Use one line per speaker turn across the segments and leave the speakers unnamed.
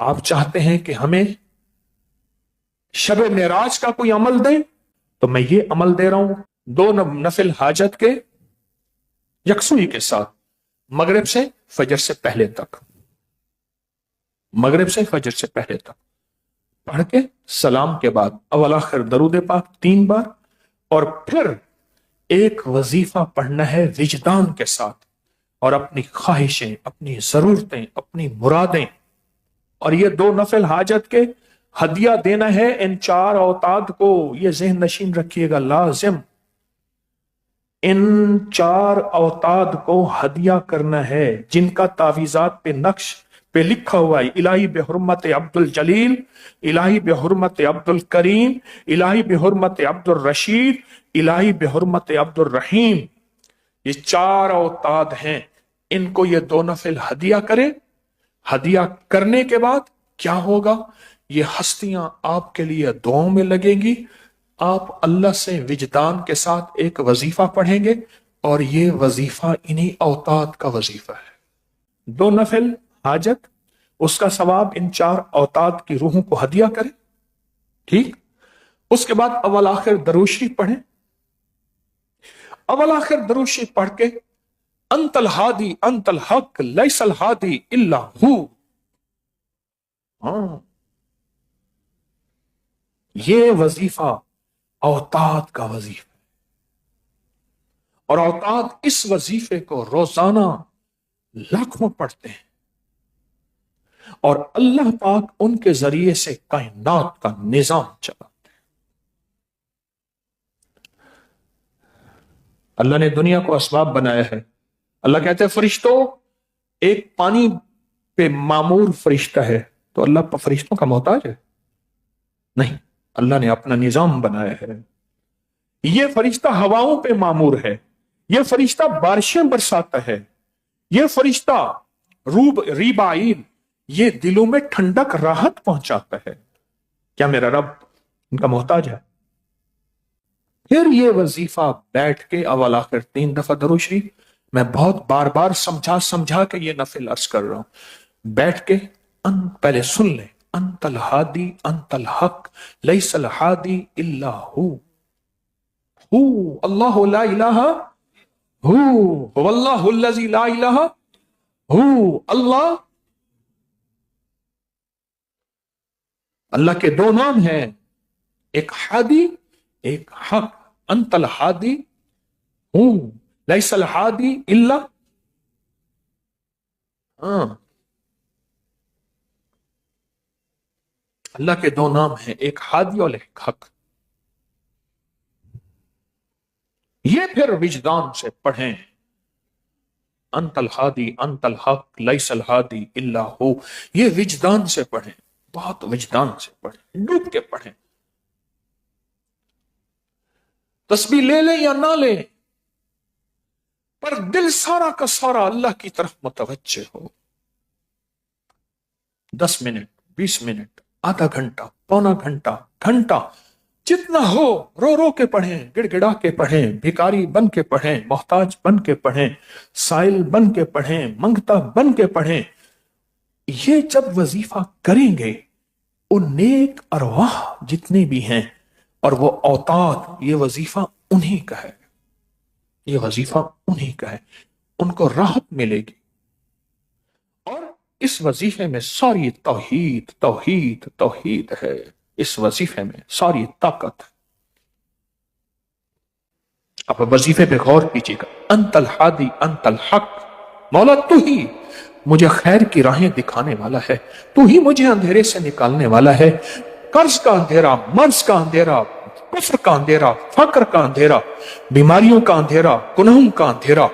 آپ چاہتے ہیں کہ ہمیں شب معراج کا کوئی عمل دیں، تو میں یہ عمل دے رہا ہوں، 2 نفل حاجت کے یکسوئی کے ساتھ، مغرب سے فجر سے پہلے تک، مغرب سے فجر سے پہلے تک پڑھ کے سلام کے بعد اول آخر درود پاک 3 بار، اور پھر ایک وظیفہ پڑھنا ہے وجدان کے ساتھ، اور اپنی خواہشیں، اپنی ضرورتیں، اپنی مرادیں، اور یہ 2 نفل حاجت کے ہدیہ دینا ہے ان 4 اوتاد کو۔ یہ ذہن نشین رکھیے گا، لازم ان 4 اوتاد کو ہدیہ کرنا ہے، جن کا تعویذات پہ نقش پہ لکھا ہوا ہے الہی بحرمت عبد الجلیل، الہی بحرمت عبد الکریم، الہی بحرمت عبد الرشید، الہی بحرمت عبد الرحیم۔ یہ 4 اوتاد ہیں، ان کو یہ 2 نفل ہدیہ کرے۔ ہدیہ کرنے کے بعد کیا ہوگا؟ یہ ہستیاں آپ کے لیے دعاؤں میں لگیں گی، آپ اللہ سے وجدان کے ساتھ ایک وظیفہ پڑھیں گے، اور یہ وظیفہ انہی اوتاد کا وظیفہ ہے۔ 2 نفل حاجت، اس کا ثواب ان 4 اوتاد کی روحوں کو ہدیہ کریں، ٹھیک؟ اس کے بعد اول آخر درود شریف پڑھیں۔ اول آخر درود شریف پڑھ کے انت الہادی انت الحق لیس الہادی الا ہو، ہاں یہ وظیفہ اوتاد کا وظیفہ ہے، اور اوتاد اس وظیفے کو روزانہ لاکھوں پڑھتے ہیں، اور اللہ پاک ان کے ذریعے سے کائنات کا نظام چلاتے ہیں۔ اللہ نے دنیا کو اسباب بنایا ہے۔ اللہ کہتے ہیں فرشتوں، ایک پانی پہ معمور فرشتہ ہے، تو اللہ فرشتوں کا محتاج ہے؟ نہیں، اللہ نے اپنا نظام بنایا ہے۔ یہ فرشتہ ہواؤں پہ معمور ہے، یہ فرشتہ بارشیں برساتا ہے، یہ فرشتہ ریبائیل یہ دلوں میں ٹھنڈک راحت پہنچاتا ہے۔ کیا میرا رب ان کا محتاج ہے؟ پھر یہ وظیفہ بیٹھ کے اول آخر 3 دفعہ درود شریف، میں بہت بار بار سمجھا کے یہ نفل عرض کر رہا ہوں، بیٹھ کے پہلے سن لیں، انت الہادی انت الحق لیس الہادی الا ہو، اللہ لا الہ هو اللہ الذی لا الہ هو اللہ۔ اللہ کے 2 نام ہیں، ایک ہادی ایک حق، انت الہادی ہوں لیس الہادی الا، ہاں اللہ کے 2 نام ہیں، ایک ہادی اور ایک حق۔ یہ پھر وجدان سے پڑھیں، انت الہادی انت الحق لیس الہادی الا ہو، یہ وجدان سے پڑھیں، بہت وجدان سے پڑھیں، ڈوب کے پڑھیں۔ تسبیح لے لیں یا نہ لیں، پر دل سارا کا سارا اللہ کی طرف متوجہ ہو۔ 10 منٹ 20 منٹ، آدھا گھنٹہ، پونا گھنٹہ، گھنٹہ، جتنا ہو، رو رو کے پڑھیں، گڑ گڑا کے پڑھیں، بھکاری بن کے پڑھیں، محتاج بن کے پڑھیں، سائل بن کے پڑھیں، منگتا بن کے پڑھیں۔ یہ جب وظیفہ کریں گے، ان نیک ارواح جتنے بھی ہیں اور وہ اوتاد، یہ وظیفہ انہی کا ہے، یہ وظیفہ انہی کا ہے، ان کو راحت ملے گی۔ اور اس وظیفے میں ساری توحید توحید توحید ہے، اس وظیفے میں ساری طاقت ہے۔ اب وظیفے پہ غور کیجیے گا، انت الہادی انت الحق، مولا تو ہی مجھے خیر کی راہیں دکھانے والا ہے، تو ہی مجھے اندھیرے سے نکالنے والا ہے، قرض کا اندھیرا، مرض کا اندھیرا، کفر کا اندھیرا، فقر کا اندھیرا، بیماریوں کا اندھیرا، گناہوں کا اندھیرا،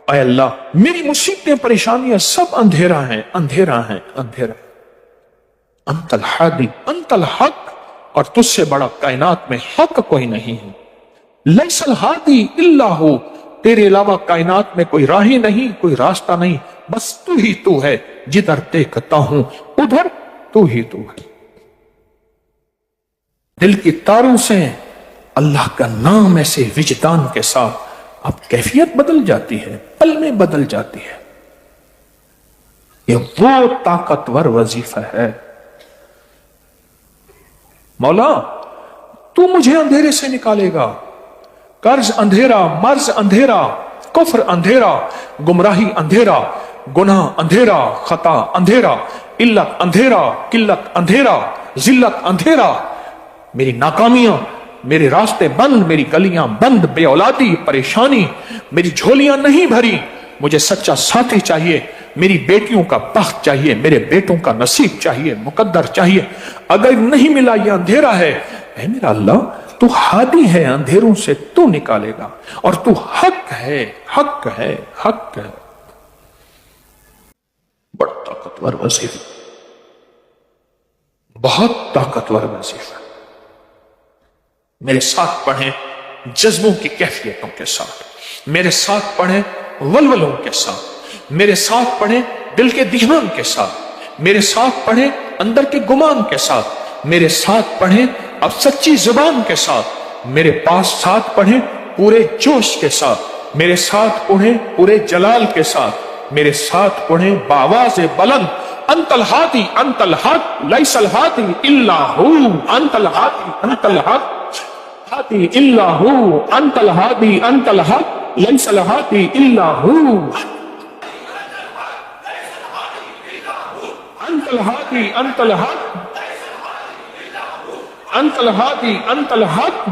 اے اللہ میری مصیبتیں پریشانیاں سب اندھیرا ہیں، اندھیرا ہیں، اندھیرا ہیں۔ انت الہادی انت الحق، اور تجھ سے بڑا کائنات میں حق کوئی نہیں ہے، لیس الہادی الا ہو، تیرے علاوہ کائنات میں کوئی راہ نہیں، کوئی راستہ نہیں، بس تو ہی تو ہے، جدھر دیکھتا ہوں ادھر تو ہی تو ہے۔ دل کی تاروں سے اللہ کا نام ایسے وجدان کے ساتھ اب کیفیت بدل جاتی ہے، پل میں بدل جاتی ہے۔ یہ وہ طاقتور وظیفہ ہے۔ مولا تو مجھے اندھیرے سے نکالے گا، قرض اندھیرا، مرض اندھیرا، کفر اندھیرا، گمراہی اندھیرا، گناہ اندھیرا، خطا اندھیرا، علت اندھیرا، قلت اندھیرا، ذلت اندھیرا، میری ناکامیاں، میرے راستے بند، میری گلیاں بند، بے اولادی، پریشانی، میری جھولیاں نہیں بھری، مجھے سچا ساتھی چاہیے، میری بیٹیوں کا بخت چاہیے، میرے بیٹوں کا نصیب چاہیے، مقدر چاہیے، اگر نہیں ملا یہ اندھیرا ہے، اے میرا اللہ تو ہادی ہے، اندھیروں سے تو نکالے گا، اور تو حق ہے، حق ہے، حق ہے۔ بڑا طاقتور وظیفہ، بہت طاقتور وظیفہ۔ میرے ساتھ پڑھیں جذبوں کی کیفیتوں کے ساتھ، میرے ساتھ پڑھیں ولولوں کے ساتھ، میرے ساتھ پڑھیں دل کے دھیان کے ساتھ، میرے ساتھ پڑھیں اندر کے گمان کے ساتھ، میرے ساتھ پڑھیں اب سچی زبان کے ساتھ، میرے پاس ساتھ پڑھیں پورے جوش کے ساتھ، میرے ساتھ پڑھیں پورے جلال کے ساتھ، میرے ساتھ پڑھیں بآواز بلند، انت الہادی انت الحق لیس الہادی الا ہو، انت الہادی انت الحق ہادی الا ہو، انت الہادی انت الحق لیس الہادی الا ہو، انت الہادی انت الحق، انت الہادی انت الحق،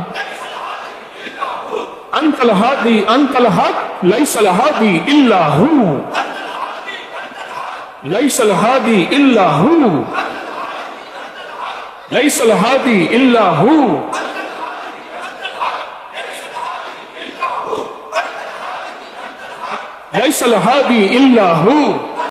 انت الہادی انت الحق لیس الہادی الا ہو، لیس الہادی الا ہو، لیس الہادی الا ہو، لیس الہادی الا ہو۔